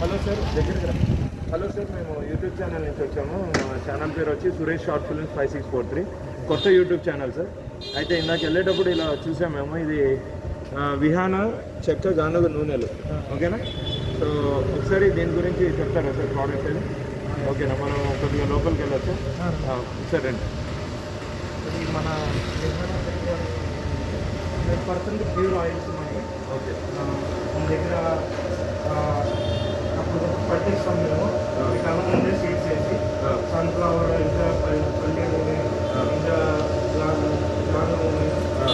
Hello sir, దగ్గరికి రా. Hello sir, మేము యూట్యూబ్ ఛానల్ నుంచి వచ్చాము. మా ఛానల్ పేరు వచ్చి సురేష్ షార్ట్ ఫిల్మ్స్ 5643. కొత్త యూట్యూబ్ ఛానల్ సార్. అయితే ఇందాక వెళ్ళేటప్పుడు ఇలా చూసాం మేము. ఇది విహాన చెక్క గానుగ నూనెలు, ఓకేనా? సో ఒకసారి దీని గురించి చెప్తారా సార్, ప్రోడక్ట్ అది? ఓకేనా, మనం కొద్దిగా లోపలికి వెళ్ళొచ్చు. సరే అండి. ఇది మన 100% ప్యూర్ ఆయిల్స్ ఉన్నాయి. ఓకే, మన దగ్గర అప్పుడు పట్టిస్తాం మేము. కళ్ళ ముందే సీడ్స్ వేసి సన్ఫ్లవర్, ఇంకా పల్లి నూనె, ఇంకా గాను నూనె,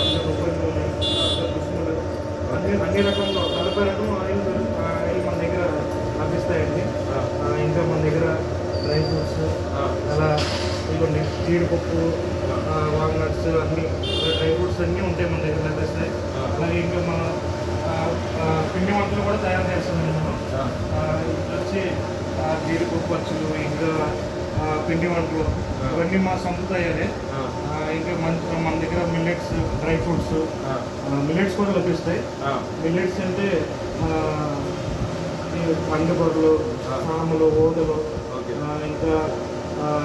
ఇంకా కొబ్బరి నూనె, ఇంకా కుసుములు, అన్ని రకంలో 40 రకం ఆయిల్ మన దగ్గర లభిస్తాయండి. ఇంకా మన దగ్గర డ్రై ఫ్రూట్స్, అలా ఇవ్వండి, జీడిపప్పు, వాల్నట్స్, అన్నీ డ్రై ఫ్రూట్స్ అన్నీ ఉంటాయి మన దగ్గర లభిస్తాయి. అలాగే ఇంకా మనం పిండి వంటలు కూడా తయారు చేస్తున్నాం మనం. ఇప్పుడు వచ్చి జీడిపప్పు అచ్చులు, ఇంకా పిండి వంటలు, ఇవన్నీ మా సొంత తయారే. ఇంకా మన దగ్గర మిల్లెట్స్, డ్రై ఫ్రూట్స్, మిల్లెట్స్ కూడా లభిస్తాయి. మిల్లెట్స్ అంటే పండుగలు, సాములు, ఓదలు, ఇంకా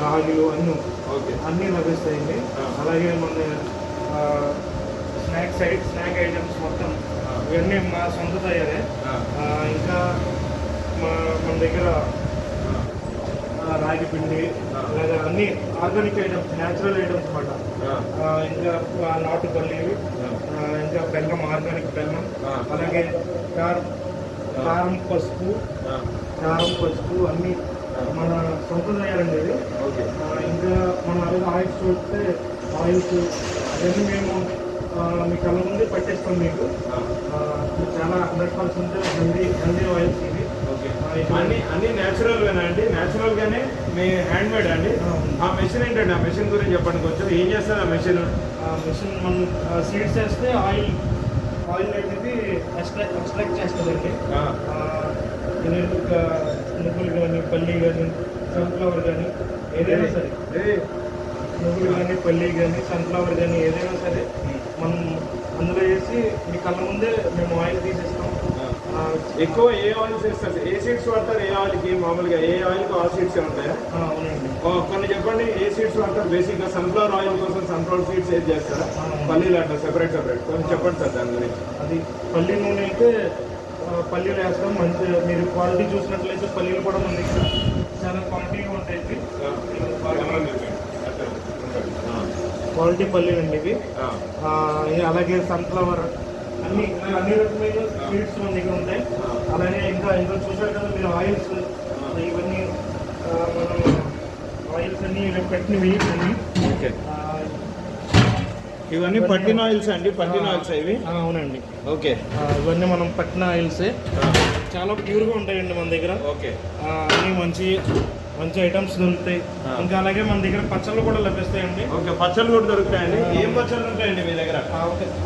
రాగులు అన్నీ లభిస్తాయండి. అలాగే మన స్నాక్ ఐటమ్స్ మొత్తం ఇవన్నీ మా సొంత తయారే. ఇంకా మన దగ్గర రాగి పిండి, అలాగే అన్ని ఆర్గానిక్ ఐటమ్స్, న్యాచురల్ ఐటమ్స్ అన్నమాట. ఇంకా నాటు పల్లీలు, ఇంకా బెల్లం, ఆర్గానిక్ బెల్లం, అలాగే కారం పసుపు అన్నీ మన సొంత తయారండి ఇది. ఇంకా మన అలాగే ఆయిల్స్ చూస్తే ఆయిల్స్ అవన్నీ మేము మీ కళ్ళ ముందే పట్టిస్తాం మీకు. చాలా 100% హెల్దీ ఆయిల్స్ ఇవి. అన్ని న్యాచురల్గానే అండి, న్యాచురల్గానే మీ హ్యాండ్ మేడ్ అండి. ఆ మెషిన్ ఏంటండి? ఆ మెషిన్ గురించి చెప్పండి కొంచెం. ఏం చేస్తుంది ఆ మెషిన్? మనం సీడ్స్ వేస్తే ఆయిల్ అనేది ఎక్స్ట్రాక్ట్ చేస్తుందండి. నువ్వులు కానీ, పల్లి కానీ, సన్ఫ్లవర్ కానీ, ఏదైనా సరే, నువ్వులు కానీ, పల్లి కానీ, సన్ఫ్లవర్ కానీ, ఏదైనా సరే మనం అందులో వేసి మీ కళ్ళ ముందే మేము ఆయిల్ తీసేస్తాం. ఎక్కువ ఏ ఆయిల్స్ వేస్తారు? ఏ సీడ్స్ వాడతారు? ఏ ఆయిల్కి మామూలుగా ఏ ఆయిల్కి ఆ సీడ్స్ ఉంటాయా? అవునండి. కొన్ని చెప్పండి, ఏ సీడ్స్ వాడతారు? బేసిక్గా సన్ఫ్లవర్ ఆయిల్ కోసం సన్ఫ్లవర్ సీడ్స్ ఏది చేస్తారా? పల్లీలు అట్లా సెపరేట్ కొంచెం చెప్పండి సార్ దాని గురించి. అది పల్లి నూనె అయితే పల్లీలు వేస్తాం. మంచి మీరు క్వాలిటీ చూసినట్లయితే పల్లీలు కూడా మన దగ్గర చాలా క్వాలిటీగా ఉంటాయి. క్వాలిటీ పల్లీలు అండి ఇవి. అలాగే సన్ఫ్లవర్, అన్ని రకమైన స్వీట్స్ మన దగ్గర ఉంటాయి. అలాగే ఇంకా చూసారు కదా మీరు ఆయిల్స్, ఇవన్నీ మనం ఆయిల్స్ అన్నీ పెట్టినవి అన్నీ. ఇవన్నీ పట్టిన ఆయిల్స్ అండి? పట్టిన ఆయిల్స్ ఇవి? అవునండి. ఓకే, ఇవన్నీ మనం పట్టిన ఆయిల్సే. చాలా ప్యూర్గా ఉంటాయండి మన దగ్గర. ఓకే, అన్నీ మంచి ఐటమ్స్ దొరుకుతాయి. ఇంకా అలాగే మన దగ్గర పచ్చళ్ళు కూడా లభిస్తాయండి. ఓకే, పచ్చళ్ళు కూడా దొరుకుతాయండి. ఏం పచ్చళ్ళు ఉంటాయండి మీ దగ్గర?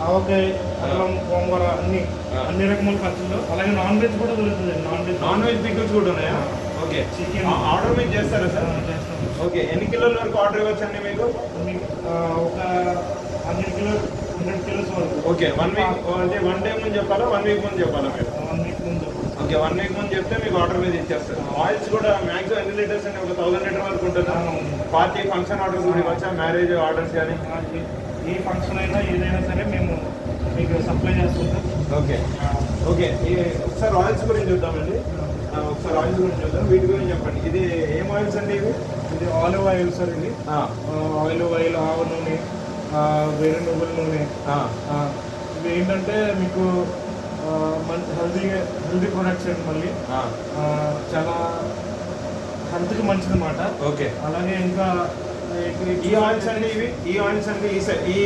ఆవకాయ, అల్లం, గోంగూర, అన్ని రకముల పచ్చళ్ళు. అలాగే నాన్ వెజ్ కూడా దొరుకుతుంది. నాన్ వెజ్ పికిల్స్ కూడా ఉన్నాయా? ఓకే, చికెన్ ఆర్డర్ మీరు చేస్తారా సార్? చేస్తాం. ఓకే, ఎన్ని కిలోల వరకు ఆర్డర్ ఇవ్వచ్చండి మీకు? ఒక 100 కిలోస్ వరకు. ఓకే, 1 వీక్ అంటే 1 డే ముందు చెప్పాలా, 1 వీక్ ముందు చెప్పాలా మీరు? 1 వీక్ ముందు. ఓకే, 1 వీక్ ముందు చెప్తే మీకు ఆర్డర్ మీద ఇచ్చేస్తారు. ఆయిల్స్ కూడా మ్యాక్సిమం ఎన్ని లీటర్స్ అండి? ఒక 1000 లీటర్ వరకు ఉంటుందా? పార్టీ ఫంక్షన్ ఆర్డర్స్ కూడా ఇవ్వచ్చా? మ్యారేజ్ ఆర్డర్స్ కానీ ఏ ఫంక్షన్ అయినా ఏదైనా సరే మేము మీకు సప్లై చేస్తుంటాం. Okay, okay. ఒకసారి ఆయిల్స్ గురించి చూద్దామండి. ఒకసారి ఆయిల్స్ గురించి చూద్దాం. వీటి గురించి చెప్పండి. ఇది ఏం ఆయిల్స్ అండి? ఇది ఆలివ్ ఆయిల్ సార్. ఇది ఆలివ్ ఆయిల్, ఆవ నూనె, వేరే నువ్వుల నూనె. ఇవి ఏంటంటే మీకు మంచి హెల్దీ ప్రొడక్ట్స్ అండి. మళ్ళీ చాలా హెల్త్కి మంచిది అన్నమాట. ఓకే, అలాగే ఇంకా ఈ ఆయిల్స్ అండి, ఈ ఆయిల్స్ అండి ఈ